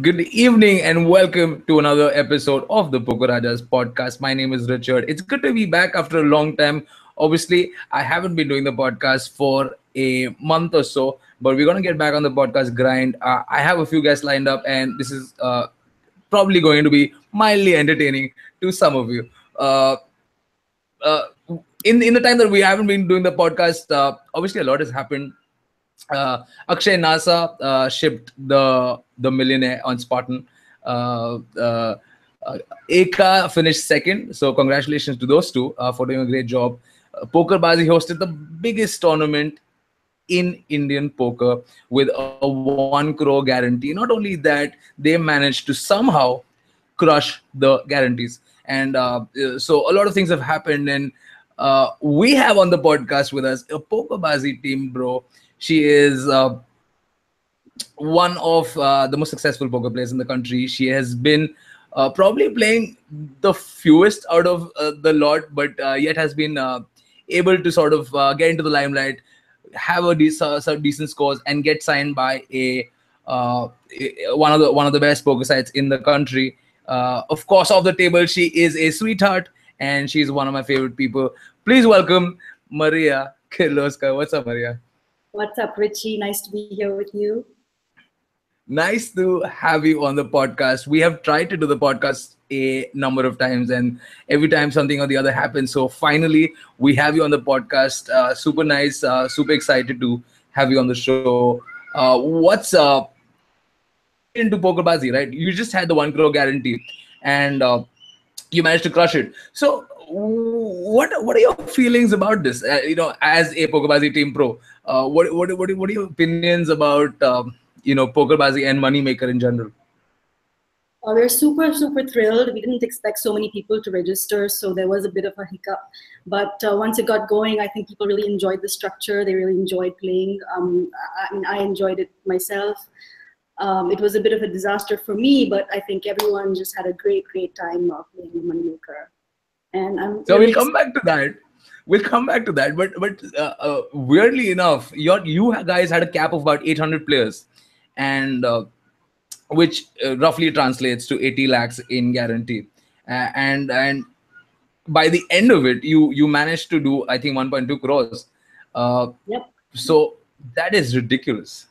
Good evening and welcome to another episode of the Pokerbaazi podcast. My name is Richard. It's good to be back after a long time. Obviously, I haven't been doing the podcast for a month or so, but we're going to get back on the podcast grind. I have a few guests lined up, and this is probably going to be mildly entertaining to some of you. Uh, uh, in the time that we haven't been doing the podcast, obviously a lot has happened. Akshay Nasa shipped the millionaire on Spartan. Uh, uh, Eka finished second, so congratulations to those two for doing a great job. Pokerbaazi hosted the biggest tournament in Indian poker with a 1 crore guarantee. Not only that, they managed to somehow crush the guarantees. And so a lot of things have happened. And we have on the podcast with us a Pokerbaazi team, bro. She is one of the most successful poker players in the country. She has been probably playing the fewest out of the lot, but yet has been able to sort of get into the limelight, have some decent scores, and get signed by uh, one of the best poker sites in the country. Of course, off the table, she is a sweetheart, and she's one of my favorite people. Please welcome Maria Kirloskar. What's up, Maria? What's up, Richie? Nice to be here with you. Nice to have you on the podcast. We have tried to do the podcast a number of times, and every time something or the other happens. So finally, we have you on the podcast. Super nice, super excited to have you on the show. What's into Pokerbaazi, right? You just had the 1 crore guarantee, and you managed to crush it. So, what are your feelings about this? As a Pokerbaazi team pro, what are your opinions about Pokerbaazi and Moneymaker in general? We're super thrilled. We didn't expect so many people to register, so there was a bit of a hiccup. But once it got going, I think people really enjoyed the structure. They really enjoyed playing. I enjoyed it myself. It was a bit of a disaster for me, but I think everyone just had a great time playing the Moneymaker. And I'm So really we'll come back to that. We'll come back to that. But weirdly enough, you guys had a cap of about 800 players, and which roughly translates to 80 lakhs in guarantee. And by the end of it, you managed to do, I think, 1.2 crores. Yep. So that is ridiculous.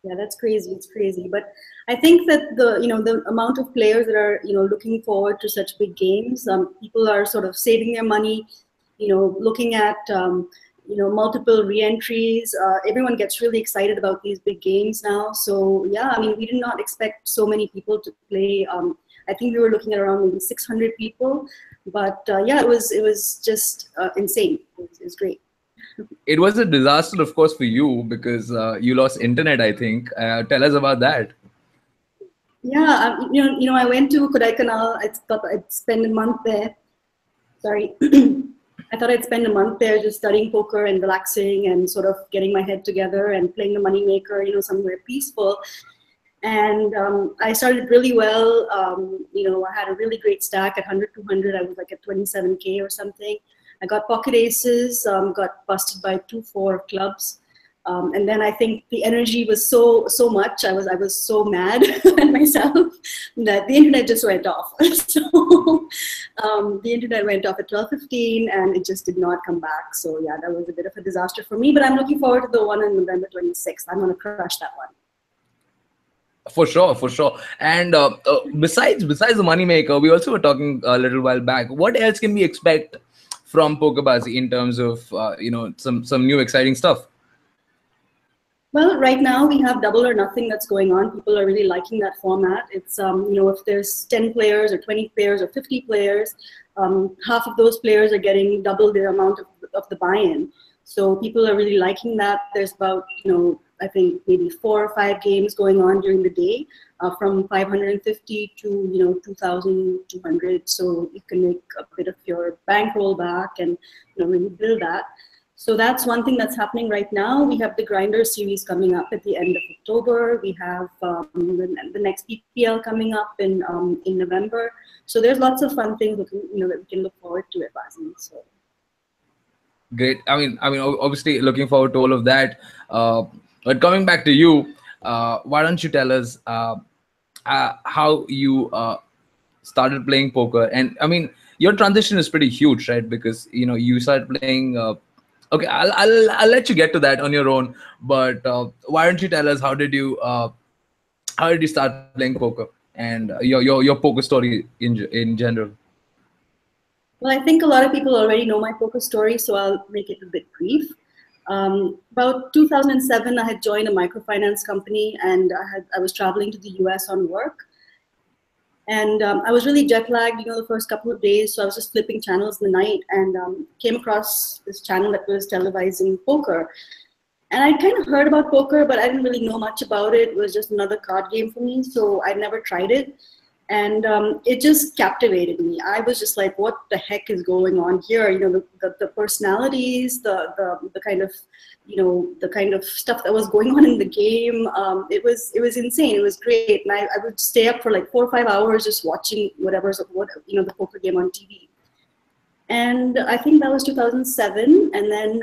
Yeah, that's crazy. It's crazy. But I think that the amount of players that are looking forward to such big games, people are sort of saving their money, looking at multiple re-entries. Everyone gets really excited about these big games now. So yeah, I mean, we did not expect so many people to play. I think we were looking at around maybe 600 people, but yeah, it was just insane. It was great. It was a disaster, of course, for you because you lost internet, I think. Tell us about that. Yeah, I went to Kodaikanal. I thought I'd spend a month there. Sorry. I thought I'd spend a month there just studying poker and relaxing and sort of getting my head together and playing the Moneymaker, somewhere peaceful. And I started really well. I had a really great stack at 100, 200. I was like at 27K or something. I got pocket aces, got busted by 2-4 clubs. And then I think the energy was so much. I was so mad at myself that the internet just went off. So the internet went off at 12:15, and it just did not come back. So yeah, that was a bit of a disaster for me. But I'm looking forward to the one on November 26th. I'm going to crush that one. For sure, for sure. And besides the Moneymaker, we also were talking a little while back. What else can we expect from Pokerbaazi in terms of some new exciting stuff? Well, right now we have double or nothing that's going on. People are really liking that format. It's, if there's 10 players or 20 players or 50 players, half of those players are getting double the amount of the buy-in. So people are really liking that. There's about, I think maybe 4 or 5 games going on during the day, from 550 to, 2,200. So you can make a bit of your bankroll back and, really build that. So that's one thing that's happening right now. We have the Grinder series coming up at the end of October. We have the next PPL coming up in November. So there's lots of fun things that we can look forward to at Baazi. So. Great. Obviously, looking forward to all of that. But coming back to you, why don't you tell us how you started playing poker. And I mean, your transition is pretty huge, right? Because you started playing. Okay, I'll let you get to that on your own. But why don't you tell us how did you start playing poker and your poker story in general? Well, I think a lot of people already know my poker story, so I'll make it a bit brief. About 2007, I had joined a microfinance company, and I was traveling to the US on work. And I was really jet lagged, the first couple of days. So I was just flipping channels in the night and came across this channel that was televising poker. And I kind of heard about poker, but I didn't really know much about it. It was just another card game for me, so I never tried it. And it just captivated me. I was just like, what the heck is going on here? The personalities, the kind of, the kind of stuff that was going on in the game. It was insane. It was great. And I would stay up for like 4 or 5 hours just watching the poker game on TV. And I think that was 2007. And then,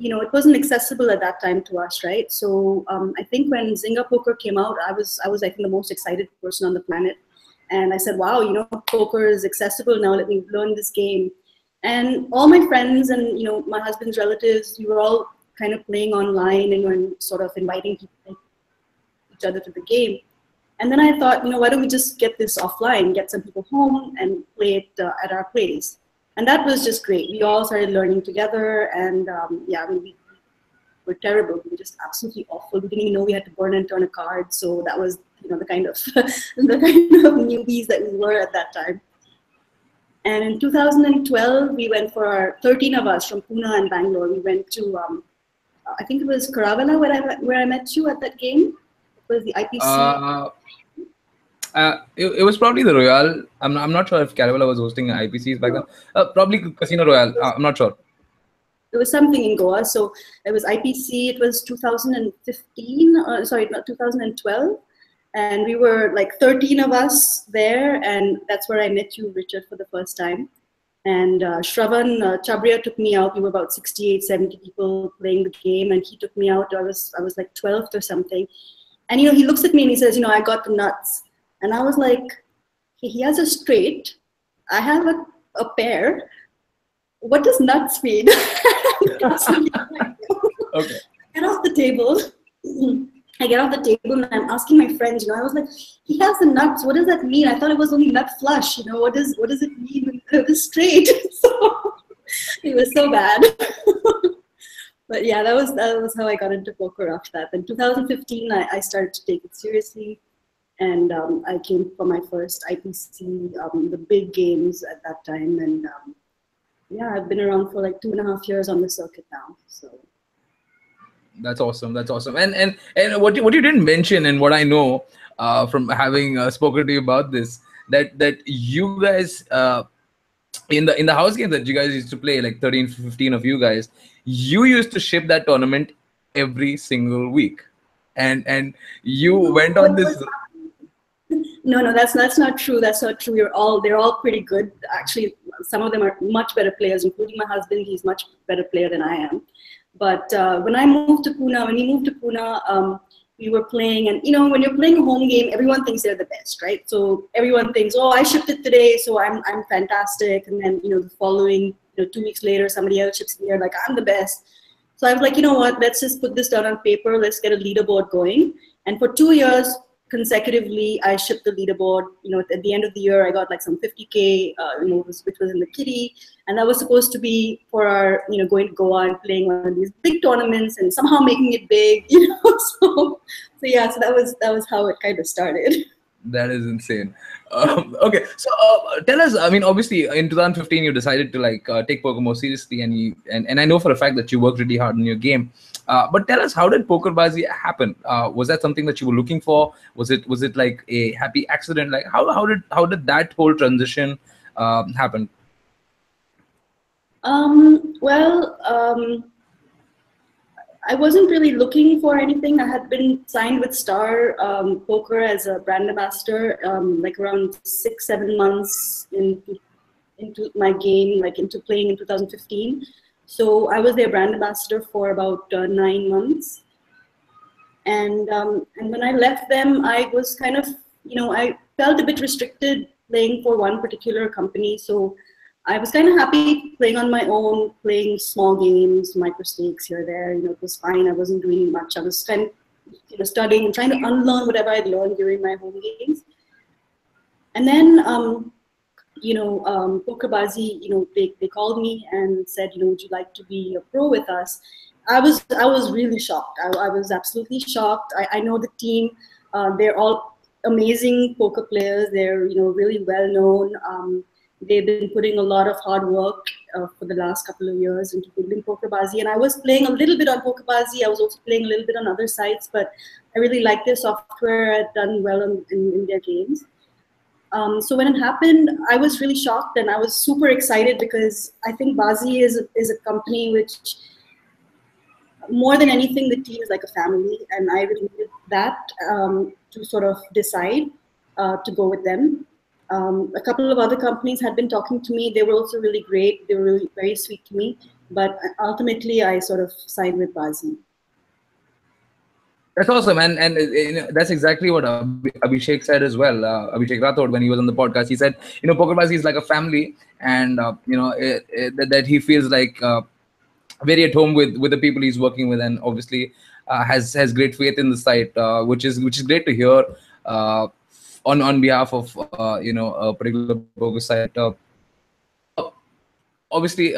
it wasn't accessible at that time to us, right? So I think when Zynga Poker came out, I was I think the most excited person on the planet, and I said, "Wow, poker is accessible now. Let me learn this game." And all my friends and my husband's relatives, we were all kind of playing online and sort of inviting each other to the game. And then I thought, why don't we just get this offline, get some people home and play it at our place. And that was just great. We all started learning together, and we were terrible. We were just absolutely awful. We didn't even know we had to burn and turn a card. So that was, the kind of the kind of newbies that we were at that time. And in 2012, we went for our 13 of us from Pune and Bangalore. We went to, I think it was Karavana where I met you at that game. It was the IPC. It was probably the Royale. I'm not sure if Caravella was hosting IPCs back then. Probably Casino Royale. I'm not sure. It was something in Goa. So it was IPC. It was 2015. Sorry, not 2012. And we were like 13 of us there. And that's where I met you, Richard, for the first time. And Shravan Chabria took me out. We were about 68, 70 people playing the game. And he took me out. I was like 12th or something. And, he looks at me and he says, I got the nuts. And I was like, he has a straight, I have a pair. What does nuts mean? Okay. Get off the table. I get off the table and I'm asking my friends, I was like, he has the nuts. What does that mean? I thought it was only nut flush. What does it mean with straight? So it was so bad. But yeah, that was how I got into poker after that. In 2015, I started to take it seriously. And I came for my first IPC, the big games at that time. And I've been around for like 2.5 years on the circuit now. So that's awesome. That's awesome. And what you didn't mention, and what I know from having spoken to you about this, that you guys in the house game that you guys used to play, like 13, 15 of you guys, you used to ship that tournament every single week, and you went on this. No, that's not true. That's not true. They're all pretty good. Actually, some of them are much better players, including my husband. He's much better player than I am. But when we moved to Pune, we were playing, and when you're playing a home game, everyone thinks they're the best, right? So everyone thinks, oh, I shipped it today, so I'm fantastic. And then the following 2 weeks later, somebody else ships here like I'm the best. So I was like, what? Let's just put this down on paper. Let's get a leaderboard going. And for 2 years consecutively, I shipped the leaderboard. At the end of the year, I got like some 50K, which was in the kitty, and that was supposed to be for our, going to Goa and playing one of these big tournaments and somehow making it big, So that was how it kind of started. That is insane. Okay, so tell us. I mean, obviously, in 2015, you decided to take poker more seriously, and I know for a fact that you worked really hard on your game. But tell us, how did Pokerbaazi happen? Was that something that you were looking for? Was it like a happy accident? Like how did that whole transition happen? I wasn't really looking for anything. I had been signed with Star Poker as a brand ambassador, like around 6-7 months into my game, like into playing in 2015. So I was their brand ambassador for about 9 months. And when I left them, I was kind of, I felt a bit restricted playing for one particular company. So I was kind of happy playing on my own, playing small games, micro stakes here, there. It was fine. I wasn't doing much. I was kind of, studying and trying to unlearn whatever I'd learned during my home games. And then, Pokerbaazi, they called me and said, would you like to be a pro with us? I was really shocked. I was absolutely shocked. I know the team. They're all amazing poker players. They're really well known. They've been putting a lot of hard work for the last couple of years into building Pokerbaazi. And I was playing a little bit on Pokerbaazi. I was also playing a little bit on other sites, but I really liked their software. I'd done well in their games. So when it happened, I was really shocked and I was super excited because I think Baazi is a company which, more than anything, the team is like a family, and I really needed that to sort of decide to go with them. A couple of other companies had been talking to me. They were also really great. They were really very sweet to me. But ultimately, I sort of sided with Baazi. That's awesome, and that's exactly what Abhishek said as well. Abhishek Rathod, when he was on the podcast, he said, Pokerbaazi is like a family, and that he feels like very at home with the people he's working with, and obviously has great faith in the site, which is great to hear on behalf of a particular poker site. Obviously,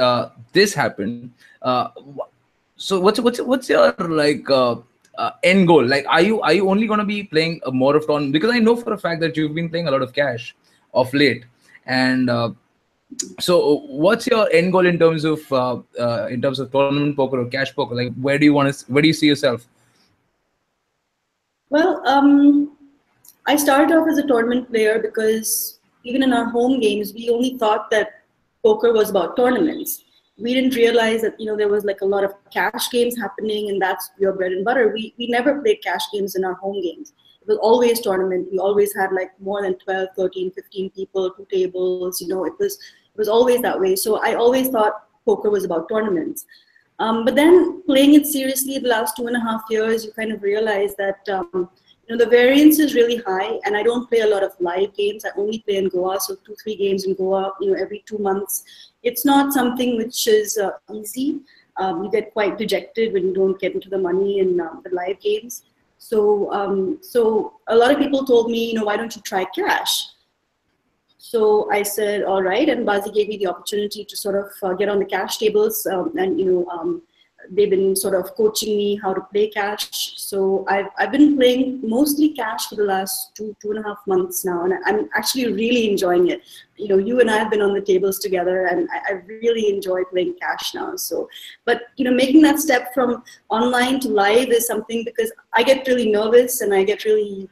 this happened. So what's your like? End goal? Like, are you only going to be playing more of tournament? Because I know for a fact that you've been playing a lot of cash of late, and so what's your end goal in terms of tournament poker or cash poker? Like, where do you see yourself? Well, I started off as a tournament player because even in our home games, we only thought that poker was about tournaments. We didn't realize that there was like a lot of cash games happening, and that's your bread and butter. We never played cash games in our home games. It was always tournament. We always had like more than 12, 13, 15 people, 2 tables. It was always that way. So I always thought poker was about tournaments. But then playing it seriously the last 2.5 years, you kind of realize that the variance is really high, and I don't play a lot of live games. I only play in Goa, so 2-3 games in Goa, every 2 months. It's not something which is easy. You get quite dejected when you don't get into the money in the live games. So a lot of people told me, why don't you try cash? So I said, all right, and Baazi gave me the opportunity to sort of get on the cash tables, and they've been sort of coaching me how to play cash. So I've been playing mostly cash for the last 2.5 months now, and I'm actually really enjoying it. You and I have been on the tables together, and I really enjoy playing cash now. So, but making that step from online to live is something, because I get really nervous and I get really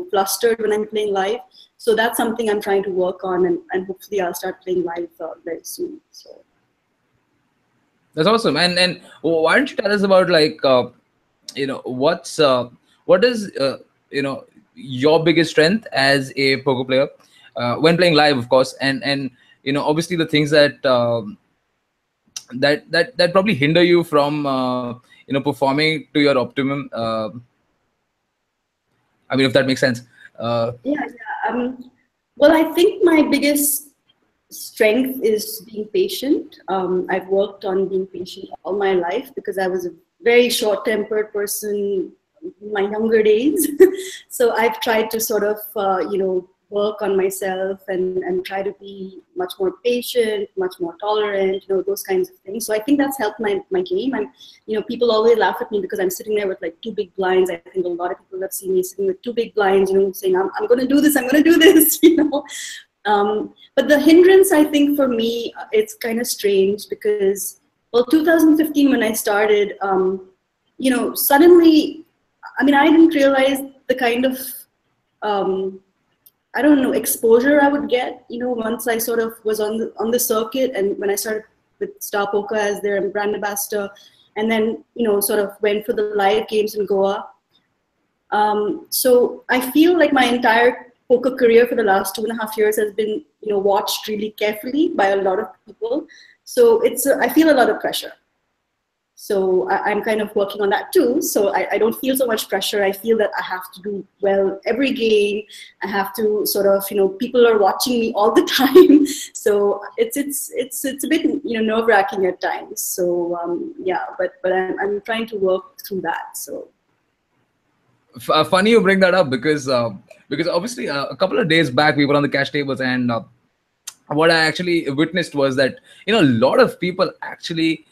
flustered when I'm playing live. So that's something I'm trying to work on, and hopefully I'll start playing live very soon. So. That's awesome. And why don't you tell us about like what is your biggest strength as a poker player when playing live, of course, and obviously the things that that probably hinder you from performing to your optimum. I mean, if that makes sense. Yeah. Well, I think my biggest strength is being patient. I've worked on being patient all my life because I was a very short-tempered person in my younger days. So I've tried to sort of, work on myself and try to be much more patient, much more tolerant, those kinds of things. So I think that's helped my game. And, people always laugh at me because I'm sitting there with like 2 big blinds. I think a lot of people have seen me sitting with 2 big blinds, saying, I'm going to do this, I'm going to do this, But the hindrance, I think for me, it's kind of strange because, well, 2015 when I started, suddenly, I didn't realize the kind of, exposure I would get, once I sort of was on the circuit, and when I started with Star Poker as their brand ambassador, and then, sort of went for the live games in Goa. So I feel like my entire poker career for the last 2.5 years has been, watched really carefully by a lot of people. So I feel a lot of pressure. So I'm kind of working on that too. So I don't feel so much pressure. I feel that I have to do well every game. I have to sort of, people are watching me all the time. So it's a bit, nerve-wracking at times. So yeah, but I'm trying to work through that. So Funny you bring that up because obviously a couple of days back we were on the cash tables, and what I actually witnessed was that a lot of people actually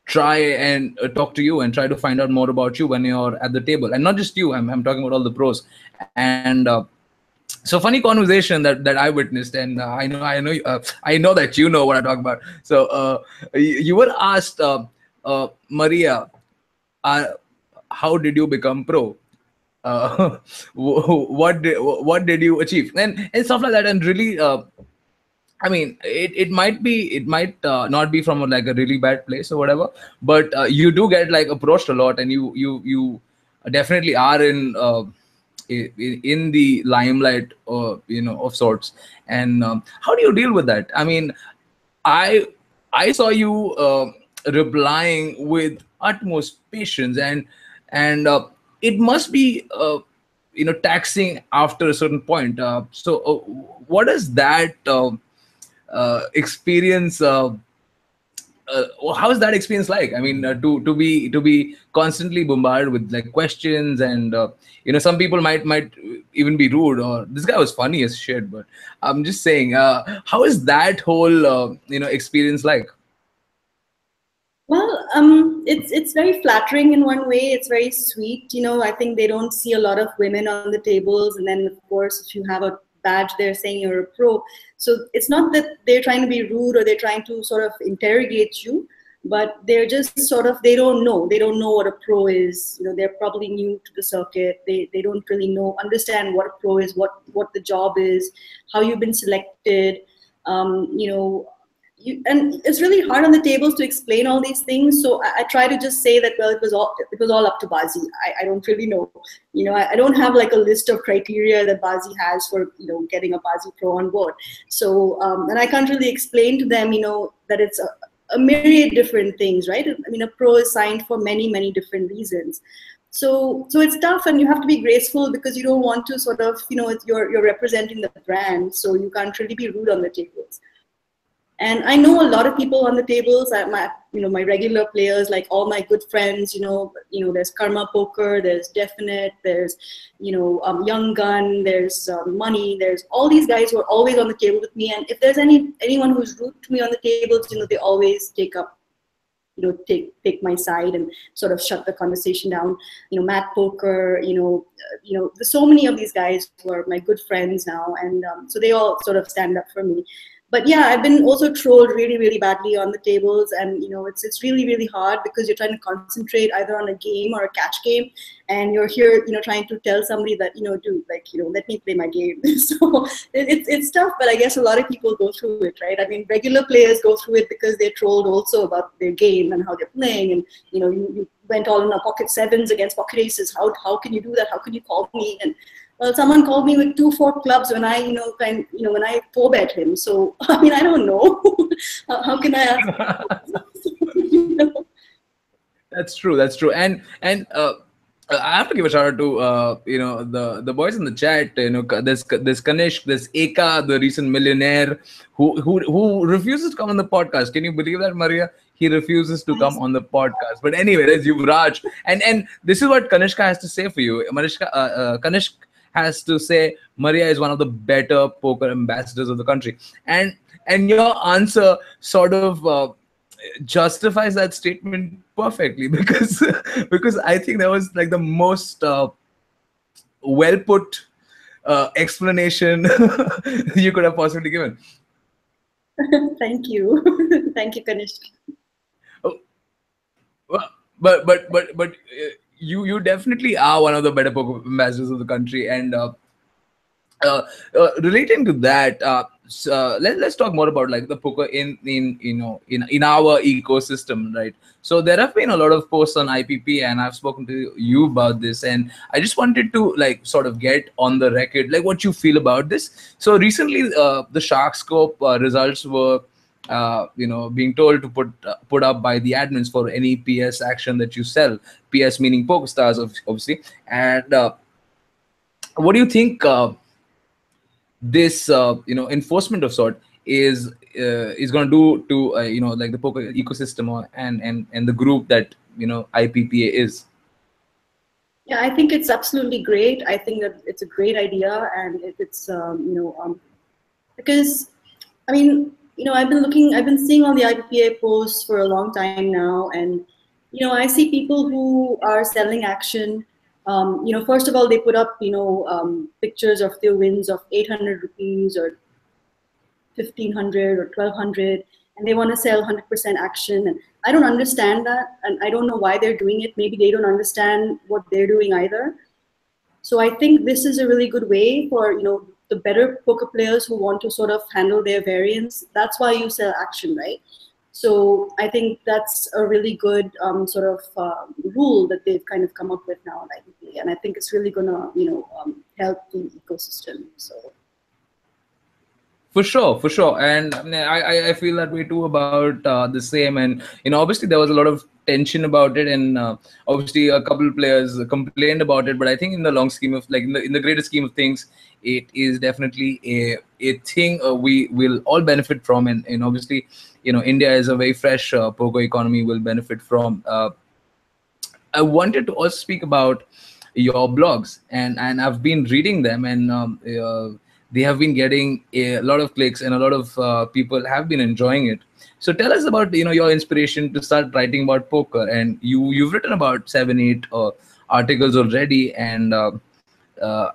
try and talk to you and try to find out more about you when you're at the table, and not just you. I'm talking about all the pros. And so funny conversation that I witnessed, and I know that you know what I talk about. So you were asked, Maria, uh, how did you become pro? What did you achieve, and stuff like that. And really, I mean, it might not be from like a really bad place or whatever, but you do get like approached a lot, and you definitely are in the limelight, of sorts. And how do you deal with that? I mean, I I saw you replying with utmost patience, and it must be taxing after a certain point. So what is that experience? How is that experience like? I mean, to be constantly bombarded with like questions, and some people might even be rude, or this guy was funny as shit. But I'm just saying, how is that whole experience like? well, it's very flattering in one way. It's very sweet. I think they don't see a lot of women on the tables, and then of course, if you have a badge, they're saying you're a pro. So it's not that they're trying to be rude or they're trying to sort of interrogate you, but they're just sort of they don't know. They don't know what a pro is. They're probably new to the circuit. They don't really understand what a pro is, what the job is, how you've been selected. You know, and it's really hard on the tables to explain all these things. So I try to just say that, well, it was all up to Baazi. I don't really know. I don't have like a list of criteria that Baazi has for getting a Baazi pro on board. So and I can't really explain to them that it's a myriad different things, right? I mean, a pro is signed for many different reasons. So it's tough, and you have to be graceful because you don't want to sort of you're representing the brand, so you can't really be rude on the tables. And I know a lot of people on the tables. My regular players, like all my good friends. There's Karma Poker, there's Definite, there's Young Gun, there's Money. There's all these guys who are always on the table with me. And if there's anyone who's rude to me on the tables, they always take take my side and sort of shut the conversation down. Matt Poker. There's so many of these guys who are my good friends now, and so they all sort of stand up for me. But yeah, I've been also trolled really badly on the tables, and it's really hard because you're trying to concentrate either on a game or a catch game, and you're here trying to tell somebody that dude, like let me play my game. So it's tough, but I guess a lot of people go through it, right? I mean, regular players go through it because they're trolled also about their game and how they're playing, and you went all in a pocket sevens against pocket aces. How can you do that? How can you call me? And well, someone called me with 2-4 clubs when I, when I 4-bet him. So I mean, I don't know. How can I ask? That's true. That's true. And I have to give a shout out to the boys in the chat. There's Kanishk, there's Eka, the recent millionaire, who refuses to come on the podcast. Can you believe that, Maria? He refuses to come on the podcast. But anyway, there's Yuvraj, and this is what Kanishka has to say for you. Kanishk has to say Maria is one of the better poker ambassadors of the country, and your answer sort of justifies that statement perfectly because I think that was like the most well put explanation you could have possibly given. Thank you. Thank you, Kanishk. Oh, but you definitely are one of the better poker ambassadors of the country, and relating to that, let's talk more about like the poker in our ecosystem, right? So there have been a lot of posts on IPP, and I've spoken to you about this, and I just wanted to like sort of get on the record like what you feel about this. So recently, the Shark Scope results were being told to put up by the admins for any PS action that you sell. PS meaning Pokestars, obviously. And what do you think this enforcement of sort is going to do to like the poker ecosystem and the group that IPPA is? Yeah, I think it's absolutely great. I think that it's a great idea, and it's because I mean, I've been seeing all the IPPA posts for a long time now, and I see people who are selling action. First of all, they put up pictures of their wins of 800 rupees or 1500 or 1200, and they want to sell 100% action. And I don't understand that, and I don't know why they're doing it. Maybe they don't understand what they're doing either. So I think this is a really good way for the better poker players who want to sort of handle their variance. That's why you sell action, right? So I think that's a really good sort of rule that they've kind of come up with now at IPPA, and I think it's really gonna help the ecosystem. So. For sure, and I feel that way too about the same. And obviously there was a lot of tension about it, and obviously a couple of players complained about it. But I think in the long scheme of like in the greater scheme of things, it is definitely a thing we will all benefit from, and obviously India is a very fresh poker economy will benefit from. I wanted to also speak about your blogs, and I've been reading them, and they have been getting a lot of clicks, and a lot of people have been enjoying it. So tell us about your inspiration to start writing about poker, and you've written about 7-8 articles already, and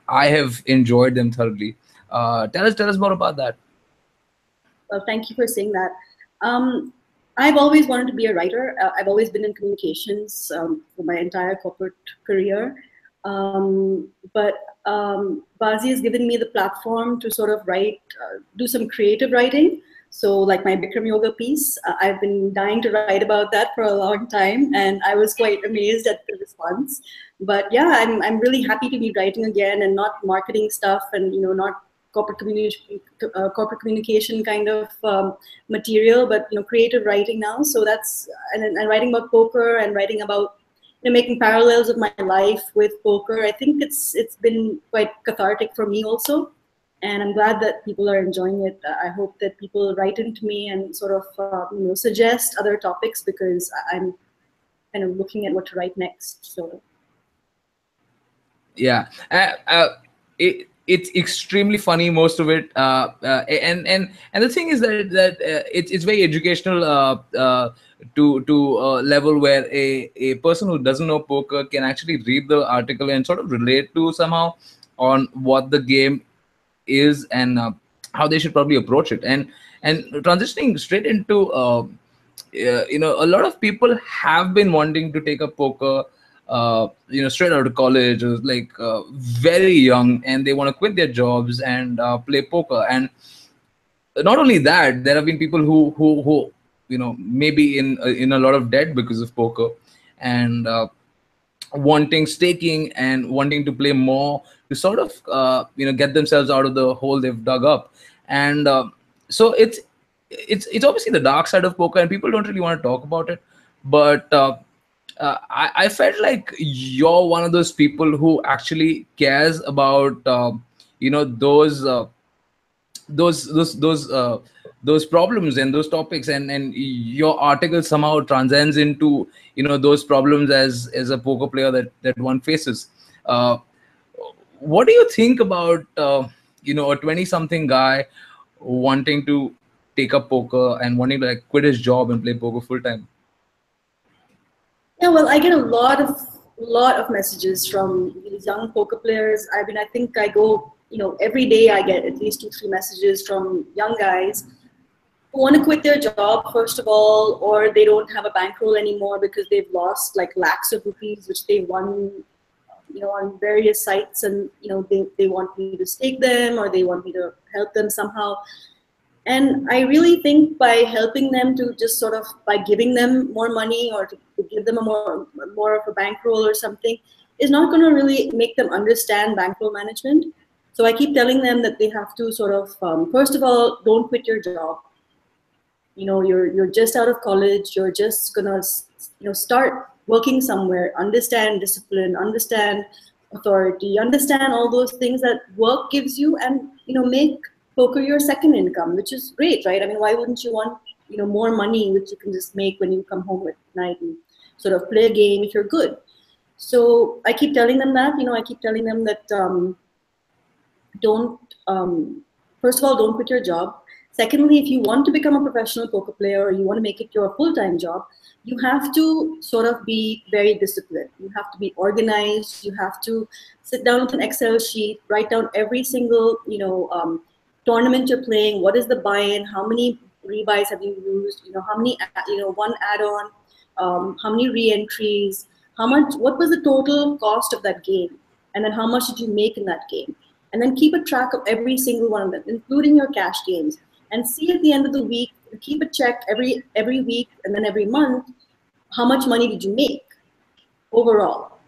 I have enjoyed them thoroughly. Tell us more about that. Well, thank you for saying that. I've always wanted to be a writer. I've always been in communications for my entire corporate career. But Baazi has given me the platform to sort of write, do some creative writing. So like my Bikram Yoga piece, I've been dying to write about that for a long time, and I was quite amazed at the response. But yeah, I'm really happy to be writing again, and not marketing stuff, and not corporate communication kind of material, but creative writing now. So that's and writing about poker, and writing about making parallels of my life with poker. I think it's been quite cathartic for me also, and I'm glad that people are enjoying it. I hope that people write into me and sort of suggest other topics, because I'm kind of looking at what to write next. So yeah, it's extremely funny, most of it, and the thing is that it's very educational to a level where a person who doesn't know poker can actually read the article and sort of relate to somehow on what the game is, and how they should probably approach it. And transitioning straight into a lot of people have been wanting to take up poker straight out of college, or like very young, and they want to quit their jobs and play poker. And not only that, there have been people who maybe in a lot of debt because of poker, and wanting staking and wanting to play more to sort of get themselves out of the hole they've dug up. And so it's obviously the dark side of poker, and people don't really want to talk about it. But I felt like you're one of those people who actually cares about those those problems and those topics, and your article somehow transcends into those problems as a poker player that one faces. What do you think about a 20-something guy wanting to take up poker and wanting to like quit his job and play poker full time? yeah, well, I get a lot of messages from these young poker players. I mean, I think I go every day I get at least 2-3 messages from young guys who want to quit their job, first of all, or they don't have a bankroll anymore because they've lost like lakhs of rupees which they won on various sites, and they want me to stake them, or they want me to help them somehow. And I really think by helping them to just sort of by giving them more money, or to give them a more of a bankroll or something, is not going to really make them understand bankroll management. So I keep telling them that they have to sort of, first of all, don't quit your job. you're just out of college, you're just gonna start working somewhere, understand discipline, understand authority, understand all those things that work gives you, and make poker your second income, which is great, right? I mean, why wouldn't you want more money, which you can just make when you come home at night and sort of play a game if you're good. So I keep telling them that, I keep telling them that don't, first of all, don't quit your job. Secondly, if you want to become a professional poker player, or you want to make it your full-time job, you have to sort of be very disciplined. You have to be organized. You have to sit down with an Excel sheet, write down every single, tournament you're playing. What is the buy-in? How many rebuys have you used? How many, one add-on, how many re-entries, what was the total cost of that game? And then how much did you make in that game? And then keep a track of every single one of them, including your cash games. And see at the end of the week, keep a check every week and then every month, how much money did you make overall?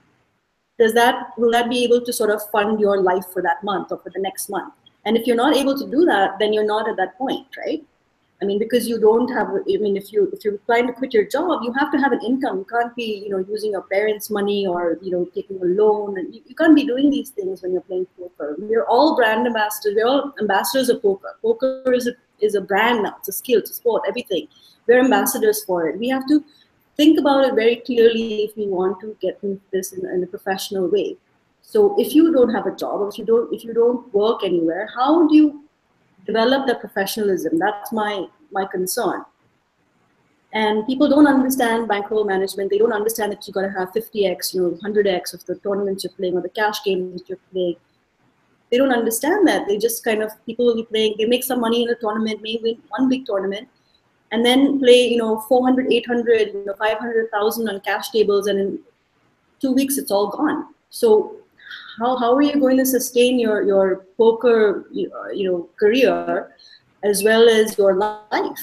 Will that be able to sort of fund your life for that month or for the next month? And if you're not able to do that, then you're not at that point, right? I mean, because you don't have, if you're planning to quit your job, you have to have an income. You can't be, using your parents' money or, taking a loan. And you can't be doing these things when you're playing poker. We're all brand ambassadors. We're all ambassadors of poker. Poker is a brand now. It's a skill, it's a sport, everything. We're ambassadors for it. We have to think about it very clearly if we want to get into this in a professional way. So if you don't have a job, or if you don't work anywhere, how do you develop that professionalism? That's my concern. And people don't understand bankroll management. They don't understand that you got to have 50x, 100x of the tournaments you're playing or the cash games that you're playing. They don't understand that. They just people will be playing, they make some money in a tournament, may win one big tournament, and then play, 400, 800, 500,000 on cash tables, and in 2 weeks it's all gone. So how are you going to sustain your poker career as well as your life?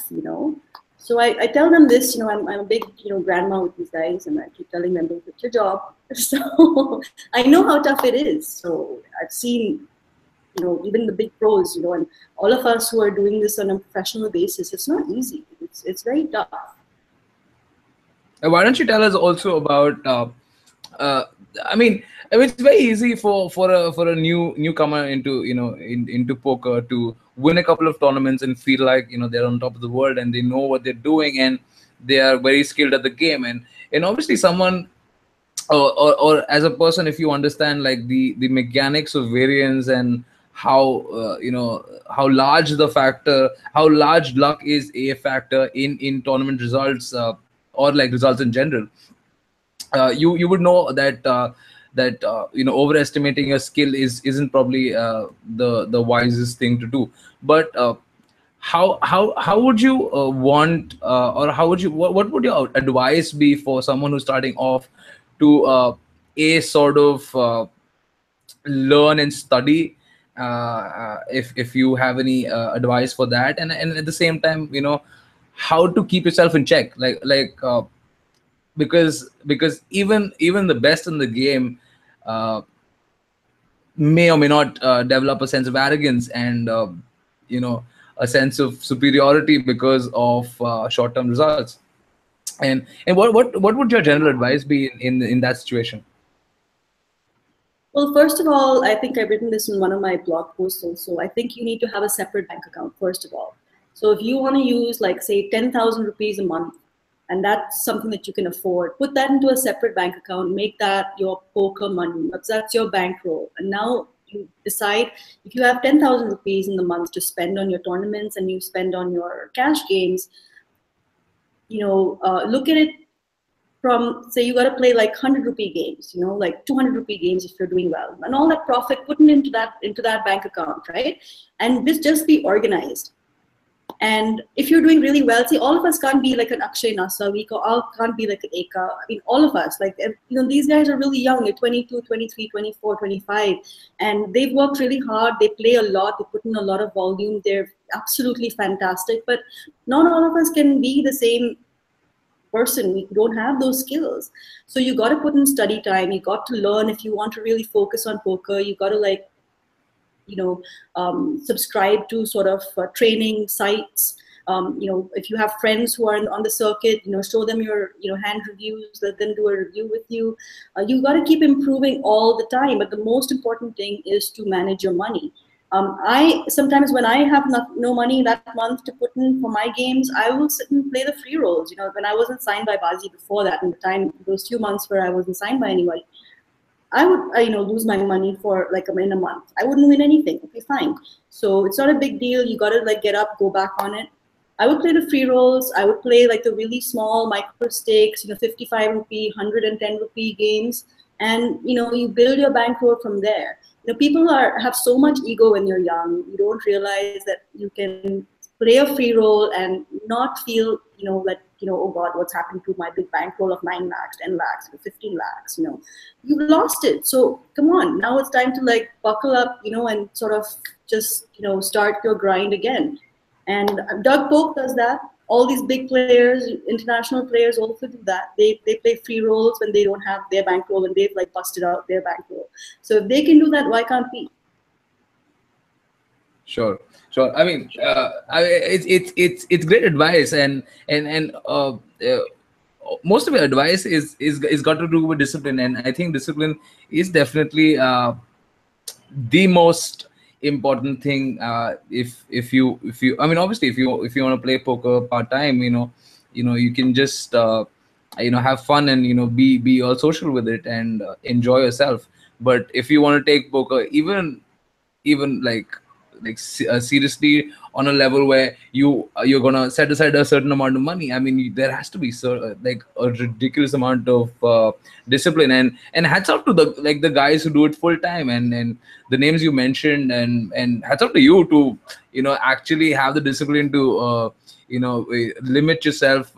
So I tell them this. I'm a big grandma with these guys, and I keep telling them, don't quit your job. So I know how tough it is. So I've seen even the big pros, and all of us who are doing this on a professional basis, it's not easy. It's very tough. Why don't you tell us also about I mean, it's very easy for a newcomer into into poker to win a couple of tournaments and feel like they're on top of the world and they know what they're doing and they are very skilled at the game, and obviously someone or as a person, if you understand like the mechanics of variance and how how large how large luck is a factor in tournament results, or like results in general, you would know that overestimating your skill isn't probably the wisest thing to do. But how would you want or how would you what would your advice be for someone who's starting off to a sort of learn and study, if you have any advice for that, and at the same time how to keep yourself in check, because even the best in the game may or may not develop a sense of arrogance and a sense of superiority because of short-term results. And what would your general advice be in that situation? Well, first of all, I think I've written this in one of my blog posts also. I think you need to have a separate bank account, first of all. So if you want to use, like, say, 10,000 rupees a month, and that's something that you can afford, put that into a separate bank account, make that your poker money. That's your bankroll. And now you decide, if you have 10,000 rupees in the month to spend on your tournaments and you spend on your cash games, look at it from, say, you got to play like 100 rupee games, like 200 rupee games if you're doing well, and all that profit, put it into that bank account, right? And this, just be organized. And if you're doing really well, see, all of us can't be like an Akshay Nasa, we all can't be like an Eka. I mean, all of us, like, these guys are really young, they're 22, 23, 24, 25, and they've worked really hard, they play a lot, they put in a lot of volume, they're absolutely fantastic, but not all of us can be the same person. We don't have those skills. So you got to put in study time, you got to learn. If you want to really focus on poker, you got to subscribe to sort of training sites, If you have friends who are on the circuit, show them your hand reviews, let them do a review with you. You got to keep improving all the time, but the most important thing is to manage your money. I sometimes, when I have no money that month to put in for my games, I will sit and play the free rolls. When I wasn't signed by Baazi before that, in the time, those few months where I wasn't signed by anybody, I would, lose my money for like in a month. I wouldn't win anything. Okay, fine. So it's not a big deal. You got to like get up, go back on it. I would play the free rolls. I would play like the really small micro stakes, 55 rupee, 110 rupee games, and you build your bankroll from there. People have so much ego when you're young. You don't realize that you can play a free roll and not feel, oh God, what's happened to my big bankroll of 9 lakhs, 10 lakhs, 15 lakhs, you've lost it. So come on, now it's time to like buckle up, and sort of just, start your grind again. And Doug Polk does that. All these big players, international players also do that. They play free rolls when they don't have their bankroll and they've like busted out their bankroll. So if they can do that, why can't we? Sure. I mean, it's great advice, and most of your advice is got to do with discipline, and I think discipline is definitely the most important thing. If you I mean, obviously, if you want to play poker part time, you can just have fun and be all social with it and enjoy yourself. But if you want to take poker even seriously on a level where you're gonna set aside a certain amount of money, I mean, there has to be like a ridiculous amount of discipline, and hats off to the guys who do it full time, and the names you mentioned, and hats off to you to actually have the discipline to limit yourself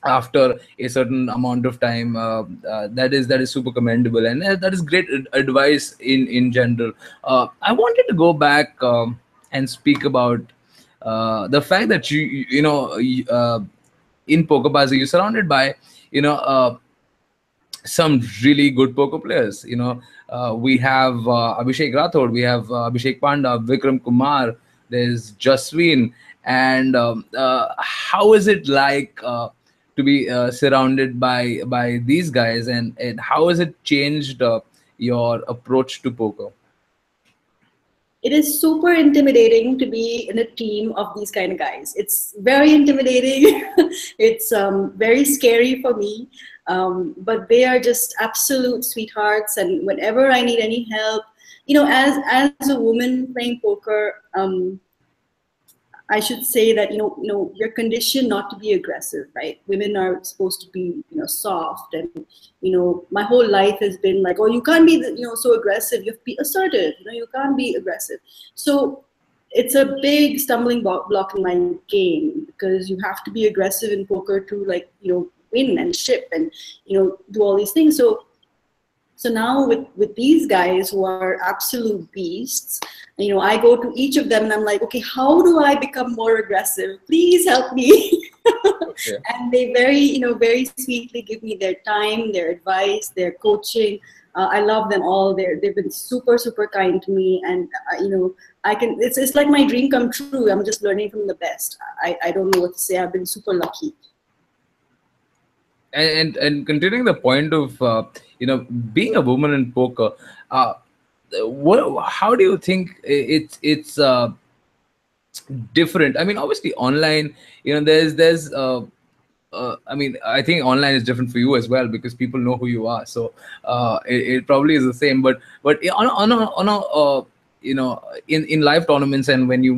after a certain amount of time. That is super commendable, and that is great advice in general. I wanted to go back and speak about the fact that in Pokerbaazi you're surrounded by some really good poker players. We have Abhishek Rathod, we have Abhishek Panda, Vikram Kumar, there's Jasween, and how is it like to be surrounded by these guys, and how has it changed your approach to poker? It is super intimidating to be in a team of these kind of guys. It's very intimidating. It's very scary for me. But they are just absolute sweethearts. And whenever I need any help, as a woman playing poker, I should say that you're conditioned not to be aggressive, right? Women are supposed to be soft, and my whole life has been like, oh, you can't be so aggressive. You have to be assertive. You can't be aggressive. So it's a big stumbling block in my game, because you have to be aggressive in poker to win and ship and do all these things. So now with these guys who are absolute beasts, I go to each of them and I'm like, okay, how do I become more aggressive? Please help me. Okay. And they very sweetly give me their time, their advice, their coaching. I love them all. They've been super, super kind to me, and it's like my dream come true. I'm just learning from the best. I don't know what to say. I've been super lucky. And continuing the point of being a woman in poker, how do you think it's different? I mean, obviously online, there's I mean, I think online is different for you as well, because people know who you are. So it probably is the same. But on a in live tournaments, and when you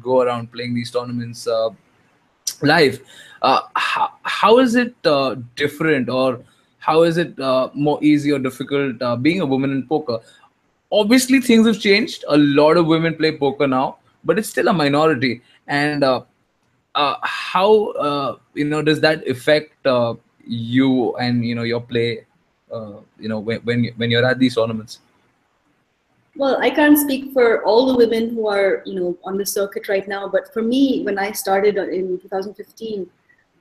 go around playing these tournaments live, how is it different, or how is it more easy or difficult being a woman in poker? Obviously, things have changed. A lot of women play poker now, but it's still a minority. And how does that affect you and your play? When you're at these tournaments. Well, I can't speak for all the women who are on the circuit right now, but for me, when I started in 2015,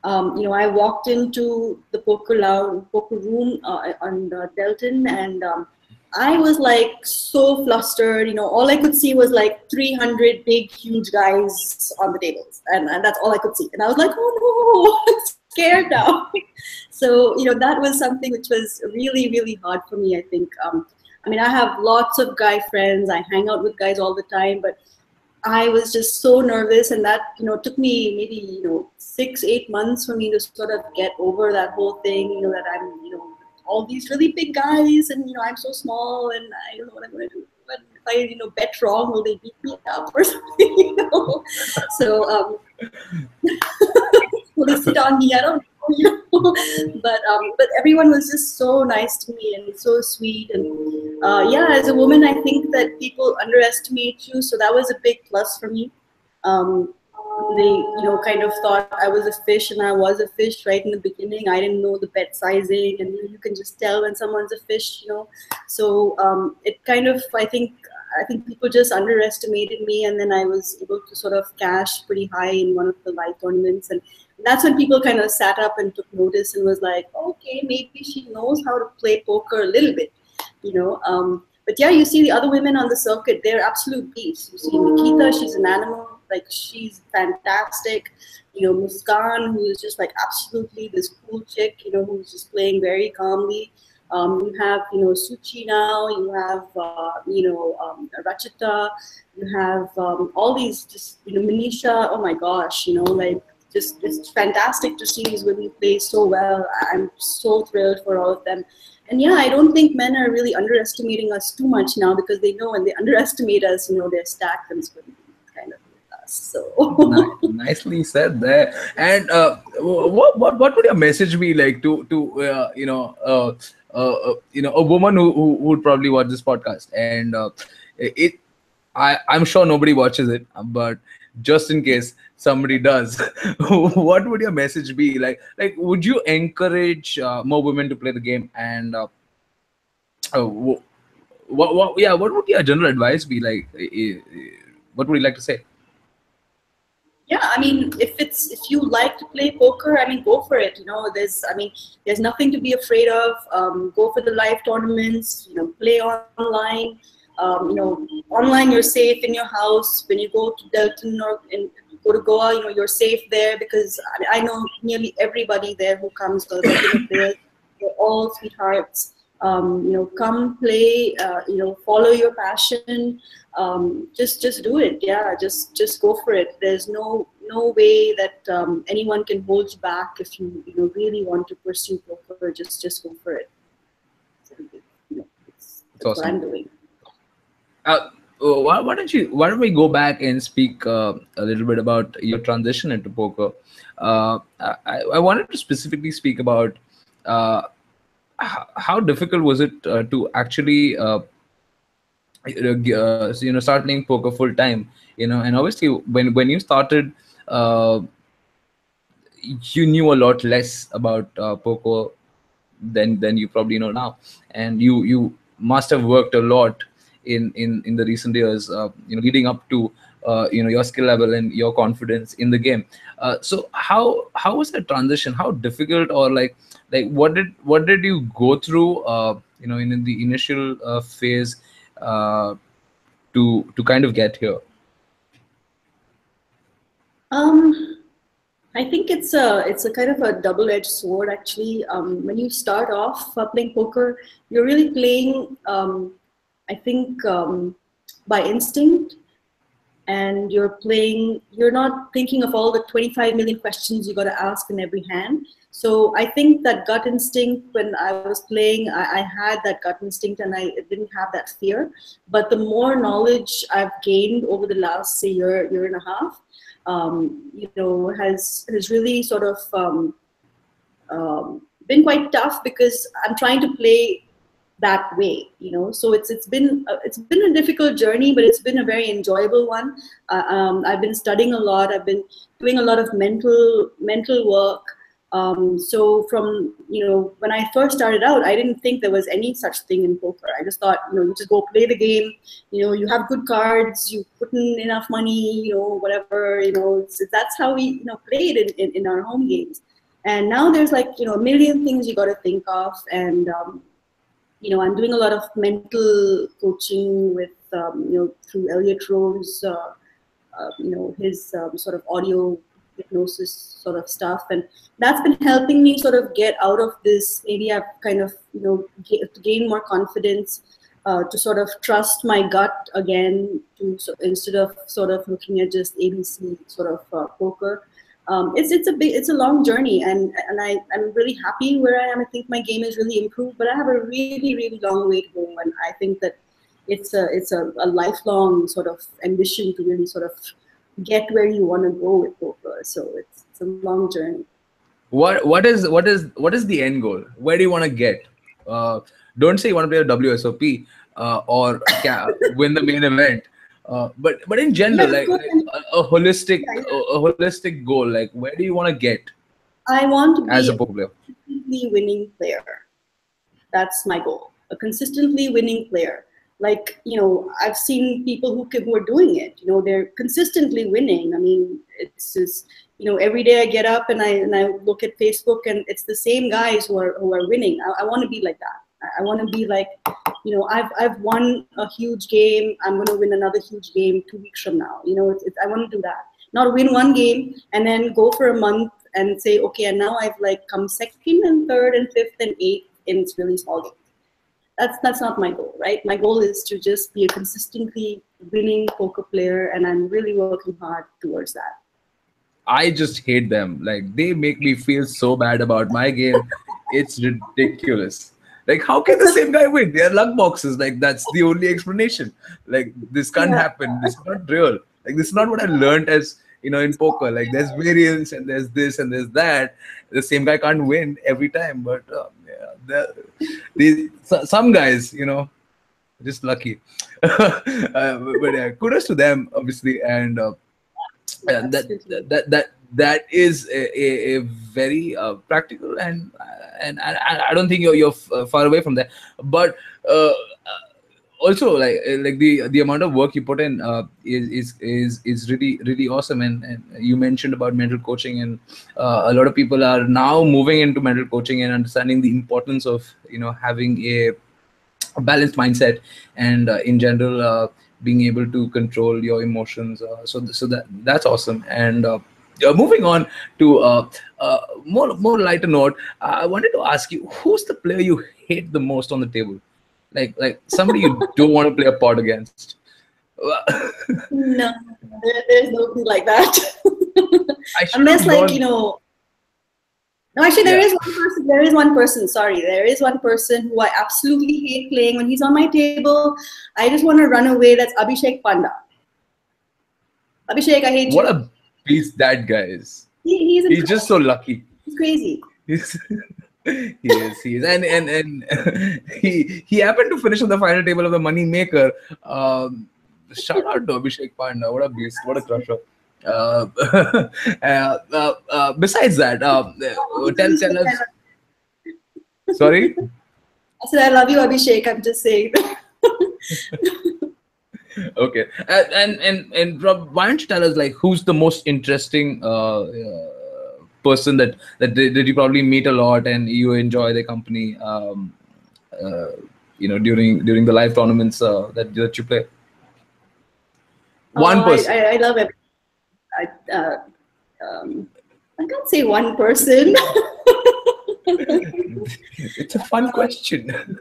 I walked into the poker room on Delton, and I was like so flustered, all I could see was like 300 big, huge guys on the tables. And that's all I could see. And I was like, oh no, I'm scared now. So, that was something which was really, really hard for me, I think. I have lots of guy friends. I hang out with guys all the time, but I was just so nervous, and that took me maybe 6-8 months for me to sort of get over that whole thing. That I'm all these really big guys, and I'm so small, and I don't know what I'm going to do. But if I bet wrong, will they beat me up or something? So will they sit on me? I don't know. But everyone was just so nice to me and so sweet, and yeah, as a woman, I think that people underestimate you, so that was a big plus for me. They kind of thought I was a fish, and I was a fish right in the beginning. I didn't know the bet sizing, and you can just tell when someone's a fish. So it kind of, I think people just underestimated me, and then I was able to sort of cash pretty high in one of the live tournaments, and that's when people kind of sat up and took notice and was like, okay, maybe she knows how to play poker a little bit, but yeah, you see the other women on the circuit, they're absolute beasts. You see Nikita, she's an animal, like she's fantastic. Muskan, who is just like absolutely this cool chick, who's just playing very calmly. You have, Suchi now, you have, Rachita, you have all these just, Manisha, oh my gosh, like just it's fantastic to see these women play so well. I'm so thrilled for all of them. And yeah, I don't think men are really underestimating us too much now, because they know when they underestimate us, they're stacked and squiddy kind of with us. So Nicely said there. And what would your message be like to a woman who would probably watch this podcast, and I'm sure nobody watches it, but just in case somebody does, what would your message be? Like would you encourage more women to play the game? And what would your general advice be? Like, what would you like to say? yeah, if you like to play poker, go for it. There's nothing to be afraid of. Go for the live tournaments. Play online. Online you're safe in your house. When you go to Delton or go to Goa, you're safe there, because I know nearly everybody there who comes, the regular players, they're all sweethearts. Come play. Follow your passion. Just do it. Yeah, just go for it. There's no way that anyone can hold you back if you really want to pursue poker. Just go for it. That's Awesome. what I'm doing. Why don't we go back and speak a little bit about your transition into poker? I wanted to specifically speak about how difficult was it to actually start playing poker full time, and obviously when you started, you knew a lot less about poker than you probably know now, and you must have worked a lot in the recent years, leading up to your skill level and your confidence in the game. So how was that transition? How difficult, or like what did you go through in the initial phase to kind of get here? I think it's a kind of a double-edged sword, actually. When you start off playing poker, you're really playing, I think, by instinct, and you're not thinking of all the 25 million questions you got to ask in every hand. So I think that gut instinct, when I was playing, I had that gut instinct, and I didn't have that fear. But the more knowledge I've gained over the last, say, year and a half, has really sort of been quite tough, because I'm trying to play that way, So it's been a difficult journey, but it's been a very enjoyable one. I've been studying a lot. I've been doing a lot of mental work. So from when I first started out, I didn't think there was any such thing in poker. I just thought you just go play the game. You have good cards. You put in enough money. Whatever. That's how we played in our home games. And now there's like a million things you got to think of, and I'm doing a lot of mental coaching with, through Elliot Rowe's, his sort of audio hypnosis sort of stuff. And that's been helping me sort of get out of this. Maybe I've kind of, gain more confidence, to sort of trust my gut again, instead of sort of looking at just ABC sort of poker. It's a long journey, and I'm really happy where I am. I think my game is really improved, but I have a really, really long way to go, and I think that it's a lifelong sort of ambition to really sort of get where you want to go with poker. So it's a long journey. What is the end goal? Where do you want to get? Don't say you want to play a WSOP or win the main event. But in general, like a holistic goal, like where do you want to get? I want to as be a poker player? A consistently winning player. That's my goal. A consistently winning player. Like, I've seen people who are doing it. They're consistently winning. I mean, it's just, every day I get up and I look at Facebook, and it's the same guys who are winning. I want to be like that. I want to be like, I've won a huge game. I'm going to win another huge game 2 weeks from now. I want to do that. Not win one game and then go for a month and say, okay, and now I've like come second and third and fifth and eighth in really small games. That's not my goal, right? My goal is to just be a consistently winning poker player, and I'm really working hard towards that. I just hate them. Like, they make me feel so bad about my game. It's ridiculous. Like, how can the same guy win? They are luck boxes. Like, that's the only explanation. Like, this can't happen. This is not real. Like, this is not what I learned as, in poker. Like, there's variance and there's this and there's that. The same guy can't win every time. But some guys, just lucky. But yeah, kudos to them, obviously. And that is a very practical, and I don't think you're far away from that. But also, like the amount of work you put in is really awesome. And you mentioned about mental coaching, and a lot of people are now moving into mental coaching and understanding the importance of having a balanced mindset, and in general being able to control your emotions. So that's awesome. And moving on to more lighter note, I wanted to ask you, who's the player you hate the most on the table? Like somebody you don't want to play a pot against. No, there's nobody like that. Unless no, actually, there is one person. There is one person. Sorry, there is one person who I absolutely hate playing. When he's on my table, I just want to run away. That's Abhishek Panda. Abhishek, I hate you. What a beast that guy is. He's just so lucky. He's crazy. He is, and he happened to finish on the final table of the Money Maker. Shout out to Abhishek Panda. What a beast! What a crusher! Besides that, tell us. Sorry? I said I love you, Abhishek. I'm just saying. Okay, and Rob, why don't you tell us, like, who's the most interesting person that you probably meet a lot and you enjoy their company, during the live tournaments that you play? One person. I love it. I can't say one person. It's a fun question.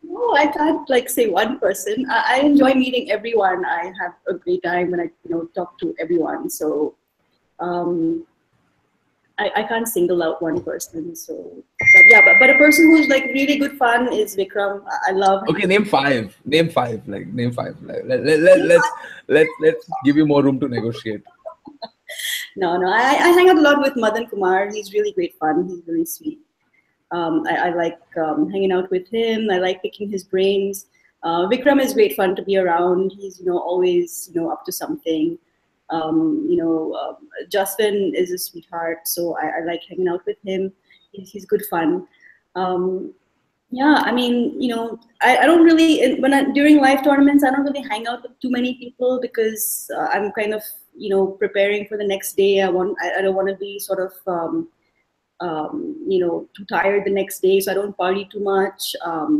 No, I can't say one person. I enjoy meeting everyone. I have a great time when I talk to everyone. So I can't single out one person. So but a person who's like really good fun is Vikram. I love him. Okay, name five. Name five. Like, let's give you more room to negotiate. No. I hang out a lot with Madan Kumar. He's really great fun. He's really sweet. I like hanging out with him. I like picking his brains. Vikram is great fun to be around. He's always up to something. Justin is a sweetheart, so I like hanging out with him. He's good fun. I mean, I don't really, during live tournaments, I don't really hang out with too many people because I'm kind of preparing for the next day. I don't want to be sort of too tired the next day, so I don't party too much.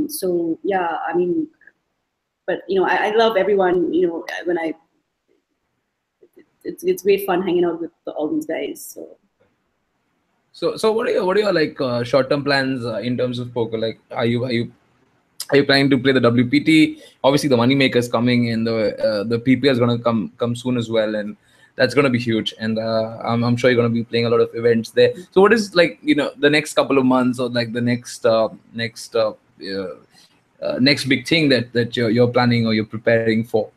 So yeah, I mean, but I love everyone. When it's great fun hanging out with all these guys. So what are your like short-term plans in terms of poker? Like, are you planning to play the WPT? Obviously, the moneymaker is coming, and the PPL is gonna come soon as well, and that's gonna be huge. And I'm sure you're gonna be playing a lot of events there. So, what is like the next couple of months, or like the next big thing that you're planning or you're preparing for?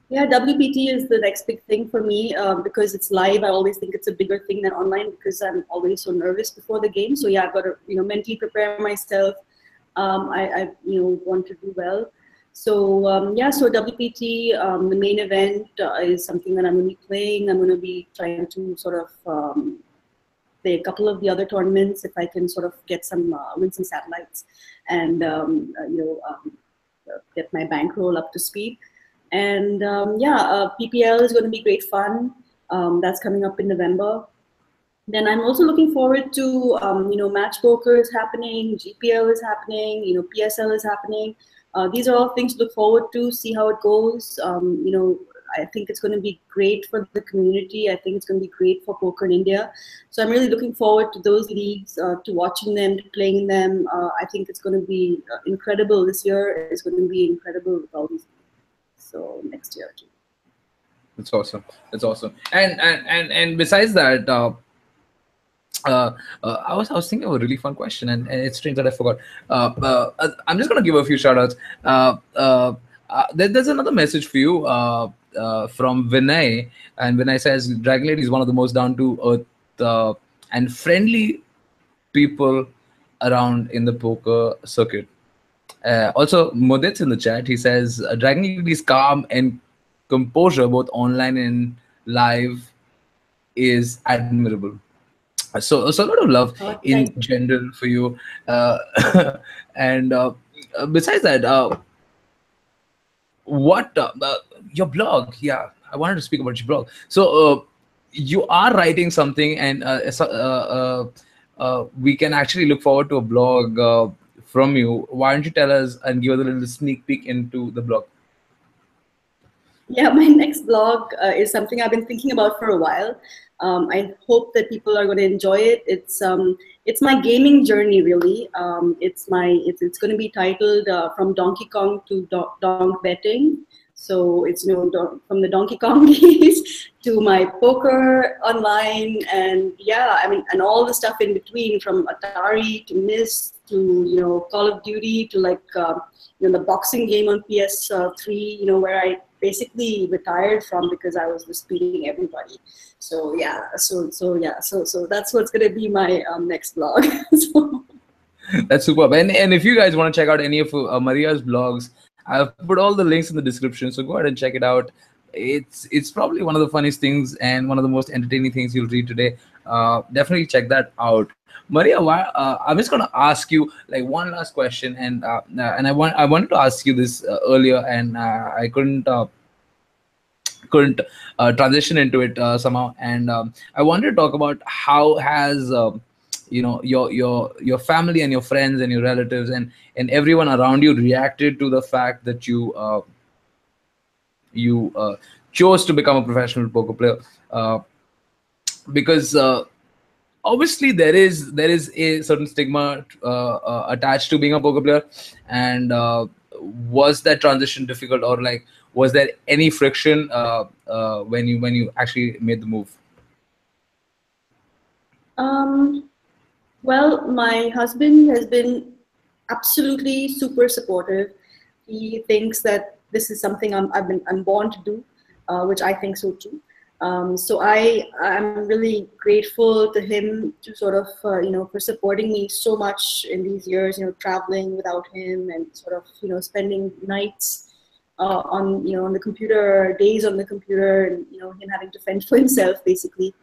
Yeah, WPT is the next big thing for me because it's live. I always think it's a bigger thing than online because I'm always so nervous before the game. So yeah, I've got to mentally prepare myself. I want to do well. So yeah, so WPT, the main event is something that I'm going to be playing. I'm going to be trying to sort of play a couple of the other tournaments if I can sort of get some win some satellites and get my bankroll up to speed. And yeah, PPL is going to be great fun. That's coming up in November. Then I'm also looking forward to match poker is happening, GPL is happening, PSL is happening. These are all things to look forward to, see how it goes. I think it's going to be great for the community. I think it's going to be great for poker in India. So I'm really looking forward to those leagues, to watching them, to playing in them. I think it's going to be incredible this year. It's going to be incredible with all these leagues. So next year too. That's awesome. That's awesome. And besides that, I was thinking of a really fun question, and it's strange that I forgot. I'm just gonna give a few shout outs. There's another message for you from Vinay, and Vinay says Dragon Lady is one of the most down to earth and friendly people around in the poker circuit. Also, Mudit's in the chat. He says Dragon Lady is calm and composure both online and live is admirable. So a lot of love in general for you, and besides that, what your blog? Yeah, I wanted to speak about your blog. So you are writing something, and we can actually look forward to a blog from you. Why don't you tell us and give us a little sneak peek into the blog? Yeah, my next blog is something I've been thinking about for a while. I hope that people are going to enjoy it. It's my gaming journey, really. It's going to be titled "From Donkey Kong to Donk Betting." So it's from the Donkey Kong days to my poker online, and yeah, I mean, and all the stuff in between, from Atari to Myst to Call of Duty to like the boxing game on PS3. Where I basically retired from because I was just beating everybody. So yeah, so that's what's gonna be my next blog. So. That's superb. And if you guys want to check out any of Maria's blogs, I've put all the links in the description. So go ahead and check it out. It's probably one of the funniest things and one of the most entertaining things you'll read today. Definitely check that out. Maria, I'm just gonna ask you like one last question, and I wanted to ask you this earlier, and I couldn't transition into it somehow. And I wanted to talk about how has your family and your friends and your relatives and everyone around you reacted to the fact that you chose to become a professional poker player, because obviously there is a certain stigma attached to being a poker player. And was that transition difficult, or like was there any friction when you actually made the move? Well, my husband has been absolutely super supportive. He thinks that this is something I'm born to do, which I think so too. So I'm really grateful to him to sort of for supporting me so much in these years, traveling without him and sort of spending nights on the computer, days on the computer, and him having to fend for himself basically.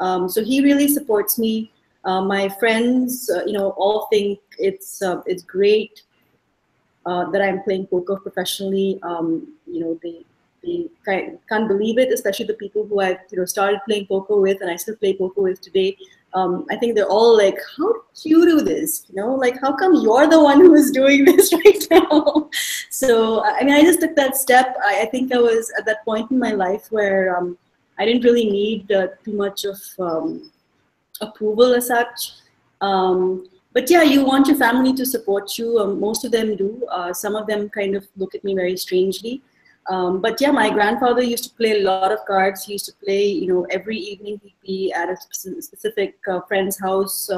So he really supports me. My friends all think it's great that I'm playing poker professionally. They can't believe it, especially the people who I've started playing poker with and I still play poker with today. I think they're all like, how did you do this? You know, like, how come you're the one who is doing this right now? So, I mean, I just took that step. I think I was at that point in my life where I didn't really need too much of approval as such. But yeah, you want your family to support you. Most of them do. Some of them kind of look at me very strangely. But yeah, my grandfather used to play a lot of cards. He used to play, you know, every evening he'd be at a specific friend's house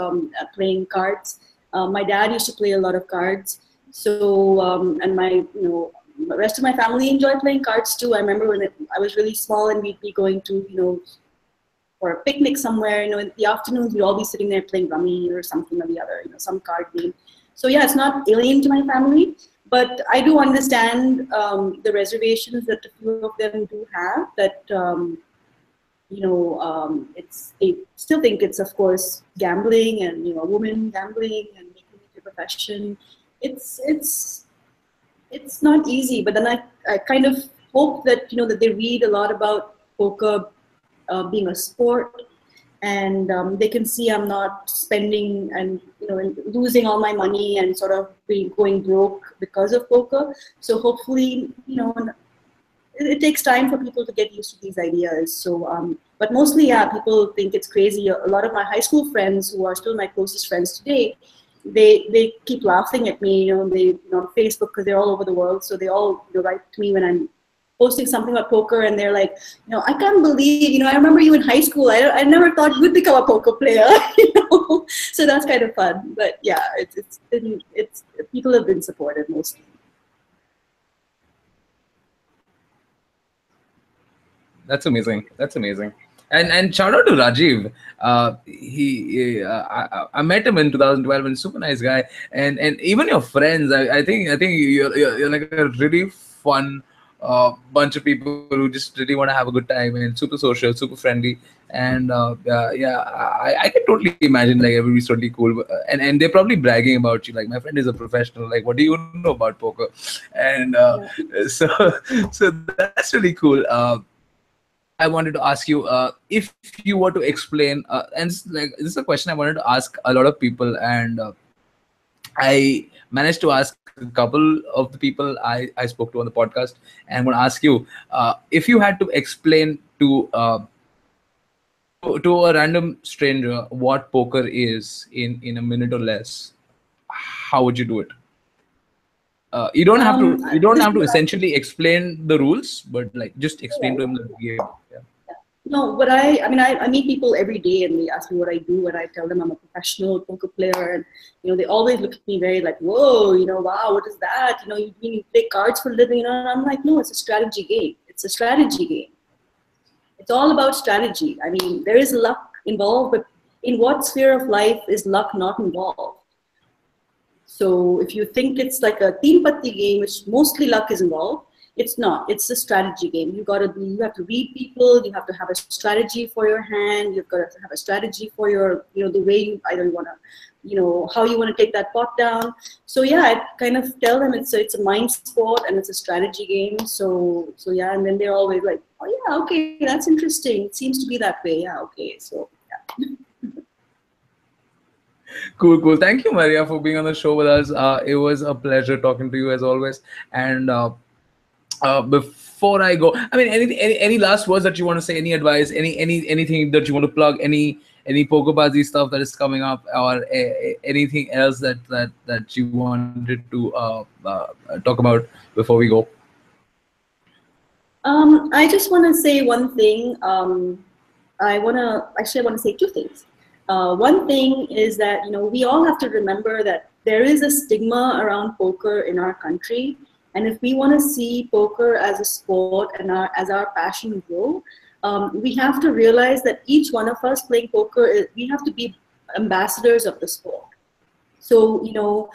playing cards. My dad used to play a lot of cards. So, and my, you know, the rest of my family enjoyed playing cards too. I remember when I was really small and we'd be going to, you know, for a picnic somewhere, you know, in the afternoons, we'd all be sitting there playing rummy or something or the other, you know, some card game. So yeah, it's not alien to my family, but I do understand the reservations that a few of them do have, that, you know, they still think it's, of course, gambling and, you know, a woman gambling and making it a profession. It's not easy, but then I kind of hope that, you know, that they read a lot about poker being a sport, and they can see I'm not spending and, you know, and losing all my money and sort of going broke because of poker. So hopefully, you know, it takes time for people to get used to these ideas. So, but mostly, yeah, people think it's crazy. A lot of my high school friends, who are still my closest friends today, they keep laughing at me, you know, on Facebook, because they're all over the world. So they all, you know, write to me when I'm posting something about poker, and they're like, you know, I can't believe, you know, I remember you in high school. I never thought you would become a poker player, you know. So that's kind of fun. But yeah, it's people have been supportive mostly. That's amazing. That's amazing. And shout out to Rajiv. I met him in 2012, and super nice guy. And even your friends, I think you're like a really fun bunch of people who just really want to have a good time, and super social, super friendly. And yeah, I can totally imagine like everybody's totally cool, and they're probably bragging about you. Like, my friend is a professional. Like, what do you know about poker? And Yeah. so so that's really cool. I wanted to ask you, if you were to explain, and this is a question I wanted to ask a lot of people, and I managed to ask a couple of the people I spoke to on the podcast, and I'm going to ask you, if you had to explain to a random stranger what poker is in a minute or less, how would you do it? You don't This have to essentially explain the rules, but like just explain to him the game. Yeah. No, but I mean, I meet people every day and they ask me what I do, and I tell them I'm a professional poker player, and, you know, they always look at me very like, whoa, you know, wow, what is that? You know, you mean you play cards for a living? You know, and I'm like, no, it's a strategy game. It's a strategy game. It's all about strategy. I mean, there is luck involved, but in what sphere of life is luck not involved? So if you think it's like a team patti game, which mostly luck is involved, it's not. It's a strategy game. You have to read people. You have to have a strategy for your hand. You've got to have a strategy for your, you know, the way you either want to, you know, how you want to take that pot down. So yeah, I kind of tell them it's a mind sport and it's a strategy game. So yeah, and then they're always like, oh yeah, okay, that's interesting. It seems to be that way. Yeah, okay. So yeah. Cool. Thank you, Maria, for being on the show with us. It was a pleasure talking to you as always. And before I go, I mean, any last words that you want to say? Any advice? Anything that you want to plug? Any Pokerbaazi stuff that is coming up, or anything else that you wanted to talk about before we go? I just want to say one thing. I want to say two things. One thing is that, you know, we all have to remember that there is a stigma around poker in our country, and if we want to see poker as a sport and as our passion grow, we have to realize that each one of us playing poker, we have to be ambassadors of the sport. So, you know,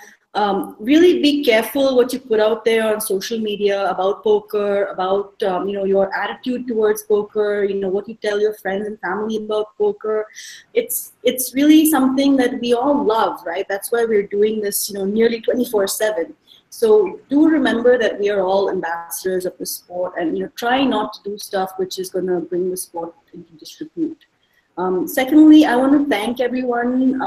really be careful what you put out there on social media about poker, about, you know, your attitude towards poker, you know, what you tell your friends and family about poker. It's really something that we all love, right? That's why we're doing this, you know, nearly 24/7. So do remember that we are all ambassadors of the sport, and, you know, try not to do stuff which is going to bring the sport into disrepute. Secondly, I want to thank everyone,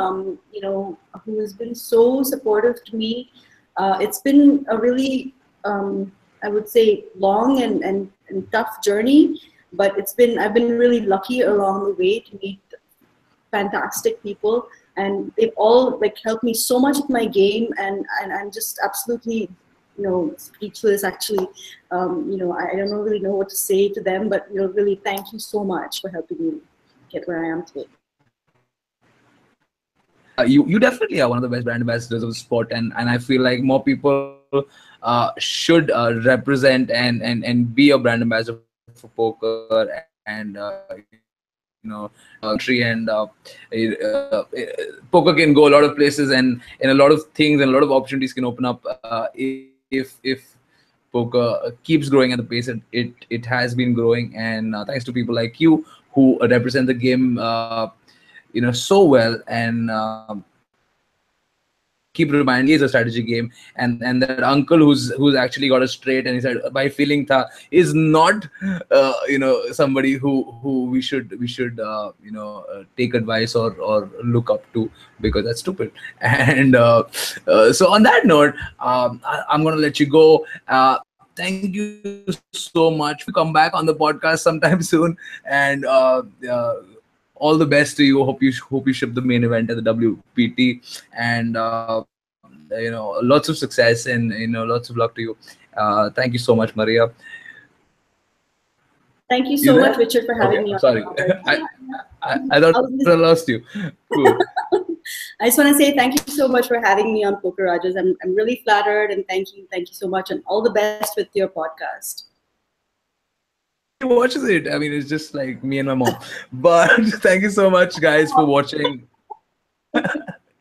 who has been so supportive to me. It's been a really, I would say, long and tough journey, but I've been really lucky along the way to meet fantastic people, and they've all like helped me so much with my game, and I'm just absolutely speechless actually. I don't really know what to say to them, but really thank you so much for helping me get where I am today. You definitely are one of the best brand ambassadors of the sport, and I feel like more people should represent and be a brand ambassador for poker, and country, and poker can go a lot of places, and a lot of things and a lot of opportunities can open up if poker keeps growing at the pace it has been growing. And thanks to people like you who represent the game so well, and keep reminding is a strategy game, and that uncle who's actually got us straight, and he said by feeling tha is not somebody who we should take advice or look up to, because that's stupid. And so on that note, I'm gonna let you go. Thank you so much. Come back on the podcast sometime soon, and all the best to you. Hope you ship the main event at the WPT, and lots of success, and lots of luck to you. Thank you so much, Maria. Thank you You so there? much, Richard, for Okay, having me on. sorry. I thought I lost you. Cool. I just want to say thank you so much for having me on Poker Rajas. I'm really flattered, and thank you so much, and all the best with your podcast. She watches it. I mean, it's just like me and my mom. But thank you so much, guys, for watching.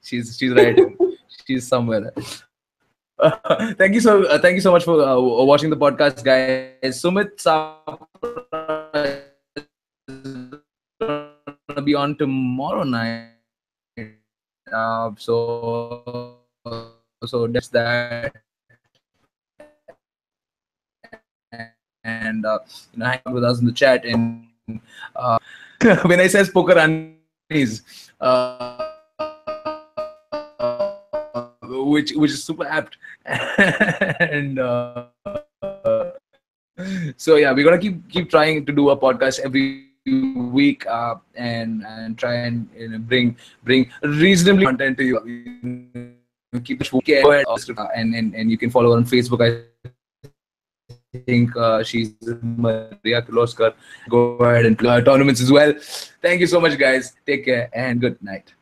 She's right. She's somewhere. Thank you so much for watching the podcast, guys. Sumit Sapra is gonna be on tomorrow night. So that's that, and hang out with us in the chat. And when I says poker anis, which is super apt. And so yeah, we're gonna keep trying to do a podcast every week, and try and bring reasonably content to you. Keep it go ahead, and you can follow her on Facebook. I think she's Maria Kirloskar. Go ahead and play tournaments as well. Thank you so much, guys. Take care and good night.